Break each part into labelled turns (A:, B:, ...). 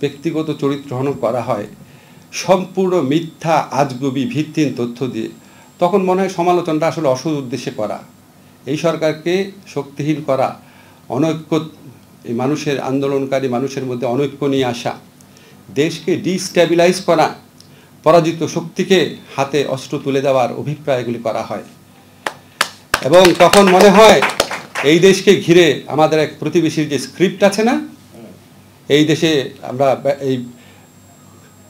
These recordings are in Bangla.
A: ব্যক্তিগত চরিত্র হনন করা হয় সম্পূর্ণ মিথ্যা আজগুবি ভিত্তিহীন তথ্য দিয়ে, তখন মনে হয় সমালোচনাটা আসলে অসৎ উদ্দেশ্যে করা, এই সরকারকে শক্তিহীন করা, অনৈক্য, এই মানুষের আন্দোলনকারী মানুষের মধ্যে অনৈক্য নিয়ে আসা, দেশকে ডিস্ট্যাবিলাইজ করা, পরাজিত শক্তিকে হাতে অস্ত্র তুলে দেওয়ার অভিপ্রায়গুলি করা হয়। এবং তখন মনে হয় এই দেশকে ঘিরে আমাদের এক প্রতিবেশীর যে স্ক্রিপ্ট আছে না, এই দেশে আমরা এই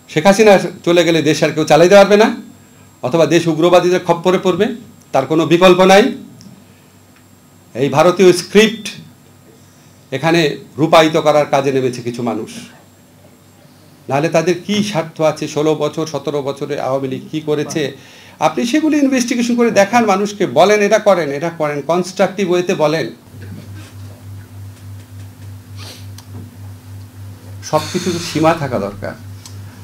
A: শেখ হাসিনা চলে গেলে দেশ আর কেউ চালাইতে পারবে না, অথবা দেশ উগ্রবাদীদের খপ্পরে পড়বে, তার কোনো বিকল্প নাই। এই ভারতীয় স্ক্রিপ্ট এখানে রূপায়িত করার কাজে নেমেছে কিছু মানুষ। নাহলে তাদের কি স্বার্থ আছে? 16 বছর 17 বছরে আওয়ামী লীগ কী করেছে আপনি সেগুলি ইনভেস্টিগেশন করে দেখান, মানুষকে বলেন এটা করেন, এটা করেন, কনস্ট্রাকটিভ ওয়েতে বলেন। সব কিছুর সীমা থাকা দরকার।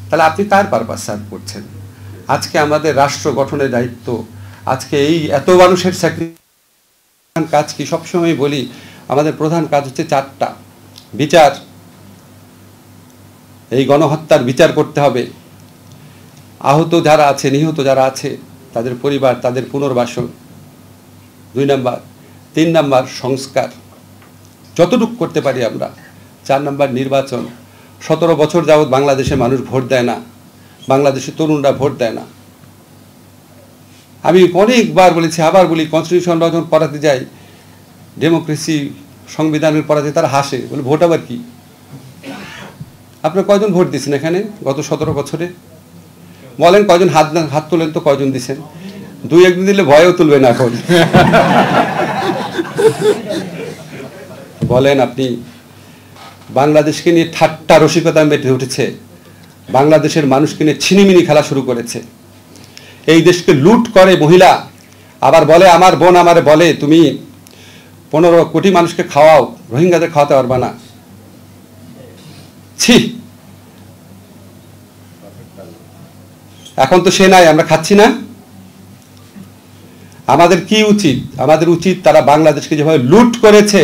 A: তাহলে আপনি তার পারপাস সার্ভ করছেন। আজকে আমাদের রাষ্ট্র গঠনের দায়িত্ব, আজকে এই এত মানুষের স্যাক্রিফাইস কাজ কি? সবসময় বলি আমাদের প্রধান কাজ হচ্ছে 4টা। বিচার, এই গণহত্যার বিচার করতে হবে, আহত যারা আছে, নিহত যারা আছে তাদের পরিবার, তাদের পুনর্বাসন 2 নাম্বার। 3 নাম্বার সংস্কার, যতটুকু করতে পারি আমরা। 4 নাম্বার নির্বাচন। 17 বছর যাবৎ বাংলাদেশে মানুষ ভোট দেয় না, বাংলাদেশের তরুণরা ভোট দেয় না। আমি অনেকবার বলেছি, আবার বলি, কনস্টিটিউশন যখন পড়াতে যাই, ডেমোক্রেসি সংবিধানের পড়াতে তারা হাসে, বলে ভোট আবার কি? আপনার কয়জন ভোট দিয়েছেন এখানে গত 17 বছরে? বলেন কয়জন? হাত তোলেন তো, কয়জন দিচ্ছেন? 2-1 দিন দিলে ভয়ও তুলবে না এখন। বলেন আপনি। বাংলাদেশকে নিয়ে ঠাট্টা রসিকতা মেতে উঠেছে, বাংলাদেশের মানুষকে নিয়ে ছিনিমিনি খেলা শুরু করেছে। এই দেশকে লুট করে মহিলা, আবার বলে আমার বোন আমারে বলে তুমি 15 কোটি মানুষকে খাওয়াও, রোহিঙ্গাদের খাওয়াতে পারবা না। ছি, এখন তো সে নাই, আমরা খাচ্ছি না। আমাদের কি উচিত? আমাদের উচিত তারা বাংলাদেশকে যেভাবে লুট করেছে,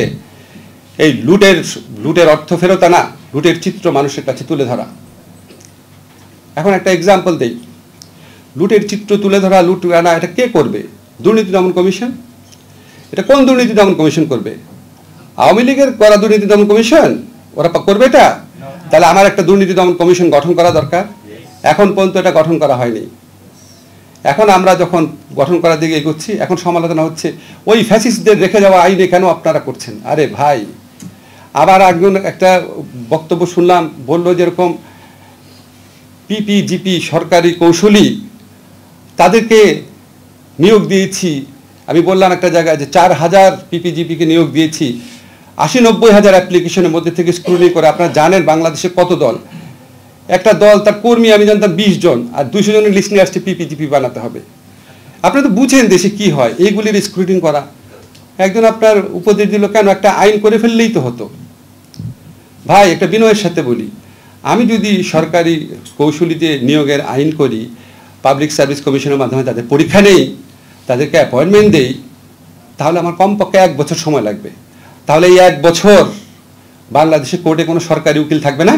A: এই লুটের অর্থ ফেরত আনা, লুটের চিত্র মানুষের কাছে তুলে ধরা। এখন একটা এক্সাম্পল দেই। লুটের চিত্র তুলে ধরা, লুট আনা, এটা কে করবে? দুর্নীতি দমন কমিশন। এটা কোন দুর্নীতি দমন কমিশন করবে? আওয়ামী লীগের করা দুর্নীতি দমন কমিশন ওরা করবে এটা? তাহলে আমার একটা দুর্নীতি দমন কমিশন গঠন করা দরকার। এখন পর্যন্ত এটা গঠন করা হয়নি। এখন আমরা যখন গঠন করার দিকে এগোচ্ছি, এখন সমালোচনা হচ্ছে ওই ফ্যাসিস্টদের রেখে যাওয়া আইনে কেন আপনারা করছেন। আরে ভাই, আবার একজন একটা বক্তব্য শুনলাম, বললো যেরকম পিপিজিপি সরকারি কৌশলী তাদেরকে নিয়োগ দিয়েছি। আমি বললাম একটা জায়গায় যে 4000 পিপিজিপিকে নিয়োগ দিয়েছি, 80-90 হাজার অ্যাপ্লিকেশনের মধ্যে থেকে স্ক্রুটিনি করে। আপনারা জানেন বাংলাদেশে কত দল? একটা দল তার কর্মী আমি জানতাম 20 জন, আর 200 জনের লিস্ট নিয়ে আসছে পিপিজিপি বানাতে হবে। আপনি তো বুঝেন দেশে কি হয়, এইগুলির স্ক্রুটিনি করা। একজন আপনার উপদেশ দিল, কেন একটা আইন করে ফেললেই তো হতো। ভাই, একটা বিনয়ের সাথে বলি, আমি যদি সরকারি কৌশলীতে নিয়োগের আইন করি, পাবলিক সার্ভিস কমিশনের মাধ্যমে তাদের পরীক্ষা নেই, তাদেরকে অ্যাপয়েন্টমেন্ট দেই, তাহলে আমার কমপক্ষে 1 বছর সময় লাগবে। তাহলে এই 1 বছর বাংলাদেশে কোর্টে কোনো সরকারি উকিল থাকবে না।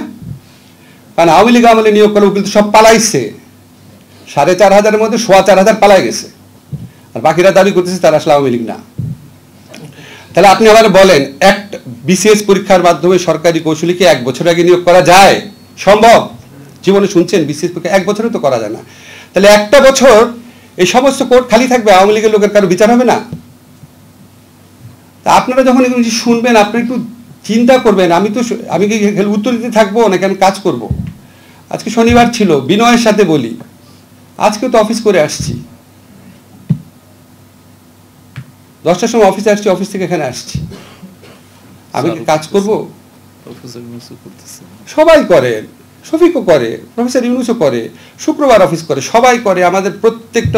A: কারণ আওয়ামী লীগ আমলে নিয়োগ করা উকিল তো সব পালাইছে। 4500-এর মধ্যে 4500 পালাই গেছে, আর বাকিরা দাবি করতেছে তারা আসলে আওয়ামী লীগ না। তাহলে আপনি আবার বলেন, একটা বিসিএস পরীক্ষার মাধ্যমে সরকারি কৌশলীকে 1 বছর আগে নিয়োগ করা যায়? সম্ভব? জীবনে শুনছেন বিসিএস পরীক্ষা 1 বছরে তো করা যায় না। তাহলে একটা বছর এই সমস্ত কোর্ট খালি থাকবে, আওয়ামী লীগের লোকের কারো বিচার হবে না? তা আপনারা যখন এগুলো শুনবেন, আপনারা একটু চিন্তা করবেন। আমি কি উত্তর দিতে থাকবো নাকি আমি কাজ করব? আজকে শনিবার ছিল, বিনয়ের সাথে বলি, আজকে তো অফিস করে আসছি, 10টার সময় অফিসে আসছি, অফিস থেকে এখানে আসছি। আমি কি কাজ করব? সবাই করে, শফিকও করে, প্রফেসর ইউনুসও করে, শুক্রবার অফিস করে, সবাই করে। আমাদের প্রত্যেকটা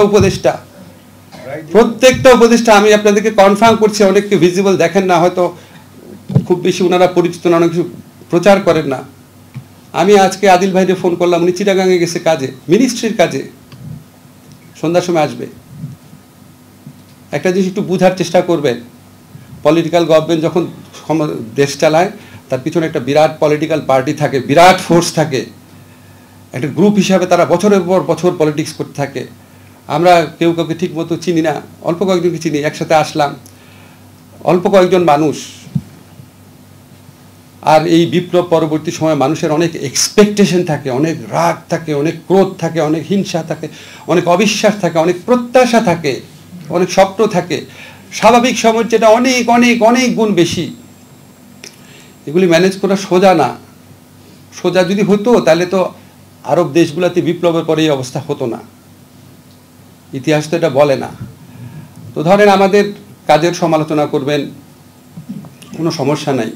A: উপদেষ্টা আমি আপনাদেরকে কনফার্ম করছি, অনেককে ভিজিবল দেখেন না, হয়তো খুব বেশি ওনারা পরিচিত না, অনেক কিছু প্রচার করেন না। আমি আজকে আদিল ভাইকে ফোন করলাম, উনি চিটাগাঙে গেছে কাজে, মিনিস্ট্রির কাজে, সন্ধ্যার সময় আসবে। একটা জিনিস একটু বোঝার চেষ্টা করবেন, পলিটিক্যাল গভর্নমেন্ট যখন দেশ চালায় তার পিছনে একটা বিরাট পলিটিক্যাল পার্টি থাকে, বিরাট ফোর্স থাকে, একটা গ্রুপ হিসাবে তারা বছরের পর বছর পলিটিক্স করতে থাকে। আমরা কেউ কাউকে ঠিক মতো চিনি না, অল্প কয়েকজনকে চিনি, একসাথে আসলাম, অল্প কয়েকজন মানুষ। আর এই বিপ্লব পরবর্তী সময় মানুষের অনেক এক্সপেকটেশন থাকে, অনেক রাগ থাকে, অনেক ক্রোধ থাকে, অনেক হিংসা থাকে, অনেক অবিশ্বাস থাকে, অনেক প্রত্যাশা থাকে, অনেক স্বপ্ন থাকে, স্বাভাবিক সময়ের যেটা অনেক অনেক অনেক গুণ বেশি। এগুলি ম্যানেজ করা সোজা না। সোজা যদি হতো তাহলে তো আরব দেশগুলোতে বিপ্লবের পরে এই অবস্থা হতো না, ইতিহাস তো এটা বলে না। তো ধরেন আমাদের কাজের সমালোচনা করবেন, কোনো সমস্যা নাই,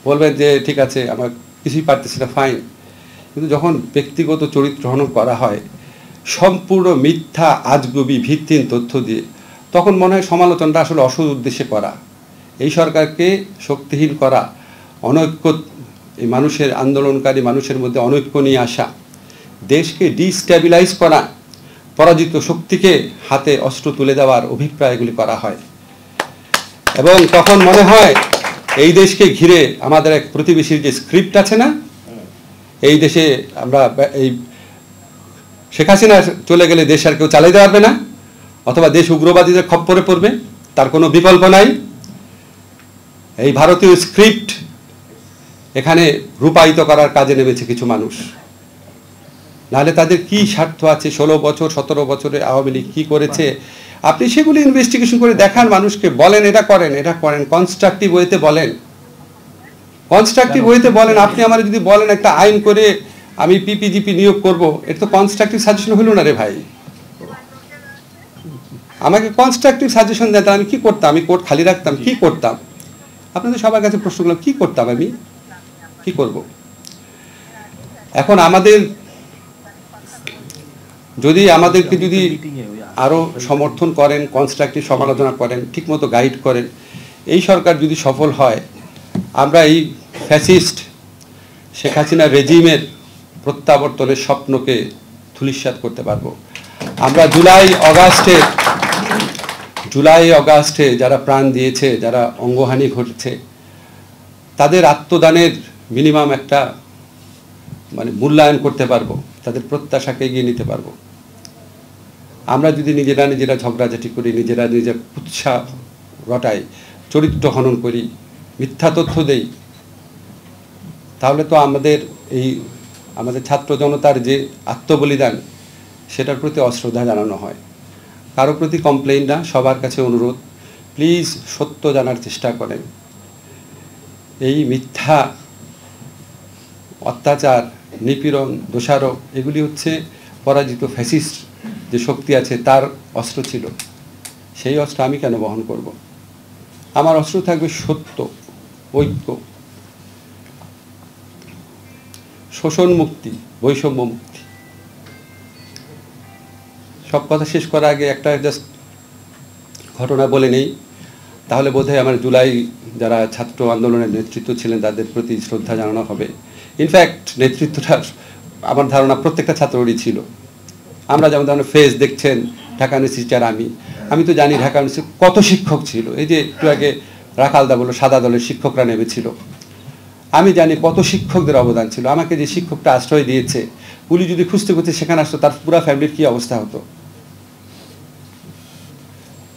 A: বলবেন যে ঠিক আছে আমার কিছুই পারতেছি না, ফাইন। কিন্তু যখন ব্যক্তিগত চরিত্র হনন করা হয় সম্পূর্ণ মিথ্যা আজগুবি ভিত্তিহীন তথ্য দিয়ে, তখন মনে হয় সমালোচনাটা আসলে অসৎ উদ্দেশ্যে করা, এই সরকারকে শক্তিহীন করা, অনৈক্য, এই মানুষের আন্দোলনকারী মানুষের মধ্যে অনৈক্য নিয়ে আসা, দেশকে ডিস্ট্যাবিলাইজ করা, পরাজিত শক্তিকে হাতে অস্ত্র তুলে দেওয়ার অভিপ্রায়গুলি করা হয়। এবং তখন মনে হয় এই দেশকে ঘিরে আমাদের এক প্রতিবেশীর যে স্ক্রিপ্ট আছে না, এই দেশে আমরা এই শেখ হাসিনা চলে গেলে দেশ আর কেউ চালাইতে পারবে না, অথবা দেশ উগ্রবাদীদের খপ্পরে পড়বে, তার কোনো বিকল্প নাই। এই ভারতীয় স্ক্রিপ্ট এখানে রূপায়িত করার কাজে নেমেছে কিছু মানুষ। নাহলে তাদের কি স্বার্থ আছে? 16 বছর 17 বছরে আওয়ামী লীগ কী করেছে আপনি সেগুলি ইনভেস্টিগেশন করে দেখান, মানুষকে বলেন এটা করেন, এটা করেন, কনস্ট্রাকটিভ ওয়েতে বলেন, কনস্ট্রাকটিভ ওয়েতে বলেন। আপনি আমার যদি বলেন একটা আইন করে আমি পিপিজিপি নিয়োগ করব, এটা তো কনস্ট্রাকটিভ সাজেশন হলো না রে ভাই। আমাকে কনস্ট্রাকটিভ সাজেশন দেন, আমি কি করতাম? আমি কোর্ট খালি রাখতাম? কি করতাম? আপনাদের সবার কাছে প্রশ্ন করলাম, কি করতাম? আমি কি করব? এখন আমাদের যদি আমাদেরকে যদি আরও সমর্থন করেন, কনস্ট্রাকটিভ সমালোচনা করেন, ঠিকমতো গাইড করেন, এই সরকার যদি সফল হয়, আমরা এই ফ্যাসিস্ট শেখ হাসিনা রেজিমের প্রত্যাবর্তনের স্বপ্নকে ধূলিসাৎ করতে পারবো। আমরা জুলাই অগাস্টে যারা প্রাণ দিয়েছে, যারা অঙ্গহানি ঘটেছে, তাদের আত্মদানের মিনিমাম একটা মানে মূল্যায়ন করতে পারবো, তাদের প্রত্যাশাকে এগিয়ে নিতে পারবো। আমরা যদি নিজেরা ঝগড়াঝাটি করি, নিজেরা উৎসাহ রটাই, চরিত্র হনন করি, মিথ্যা তথ্য দেই, তাহলে তো আমাদের ছাত্র জনতার যে আত্মবলিদান, সেটার প্রতি অশ্রদ্ধা জানানো হয়। কারো প্রতি কমপ্লেইন না, সবার কাছে অনুরোধ, প্লিজ সত্য জানার চেষ্টা করেন। এই মিথ্যা, অত্যাচার, নিপীড়ন, দোষারোপ, এগুলি হচ্ছে পরাজিত ফ্যাসিস্ট যে শক্তি আছে তার অস্ত্র ছিল। সেই অস্ত্র আমি কেন বহন করব? আমার অস্ত্র থাকবে সত্য, ঐক্য, শোষণ মুক্তি, বৈষম্য মুক্তি। সব কথা শেষ করার আগে একটা জাস্ট ঘটনা বলে নেই, তাহলে বোধহয় আমার জুলাই যারা ছাত্র আন্দোলনের নেতৃত্ব ছিলেন তাদের প্রতি শ্রদ্ধা জানানো হবে। ইনফ্যাক্ট নেতৃত্বটা আমার ধারণা প্রত্যেকটা ছাত্ররই ছিল। আমরা যেমন ধরনের ফেস দেখছেন, ঢাকা ইউনিভার্সিটি আর আমি তো জানি ঢাকা ইউনিভার্সিটি কত শিক্ষক ছিল। এই যে একটু আগে রাখালদা বলল সাদা দলের শিক্ষকরা নেমেছিল, আমি জানি কত শিক্ষকদের অবদান ছিল। আমাকে যে শিক্ষকটা আশ্রয় দিয়েছে, পুলিশ যদি খুঁজতে খুঁজতে সেখানে আসতো, তার পুরা ফ্যামিলির কী অবস্থা হতো?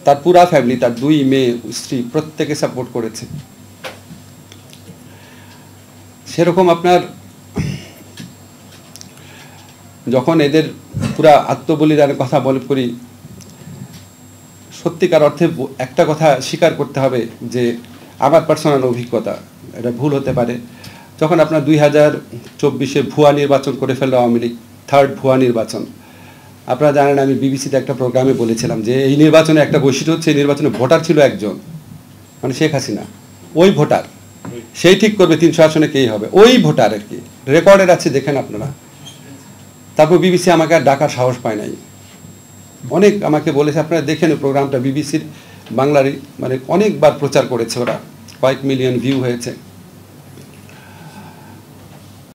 A: তার পুরা ফ্যামিলি, তার 2 মেয়ে, স্ত্রী, প্রত্যেকে সাপোর্ট করেছে। সেরকম আপনার যখন এদের পুরা আত্মবলিদানের কথা করি, সত্যিকার অর্থে একটা কথা স্বীকার করতে হবে যে আমার পার্সোনাল অভিজ্ঞতা, এটা ভুল হতে পারে, যখন আপনার 2024-এ ভুয়া নির্বাচন করে ফেললো আওয়ামী লীগ, 3rd ভুয়া নির্বাচন। আপনারা জানেন আমি বিবিসিতে একটা প্রোগ্রামে বলেছিলাম যে এই নির্বাচনে একটা বৈশিষ্ট্য হচ্ছে, এই নির্বাচনে ভোটার ছিল একজন, মানে শেখ হাসিনা। ওই ভোটার, সেই ঠিক করবে 300 আসনে কে হবে, ওই ভোটার আর কি, রেকর্ডের আছে, দেখেন আপনারা। তারপর বিবিসি আমাকে আর ডাকার সাহস পায় নাই, অনেক আমাকে বলেছে, আপনারা দেখেন প্রোগ্রামটা, বিবিসির বাংলারই মানে অনেকবার প্রচার করেছে ওরা, কয়েক মিলিয়ন ভিউ হয়েছে।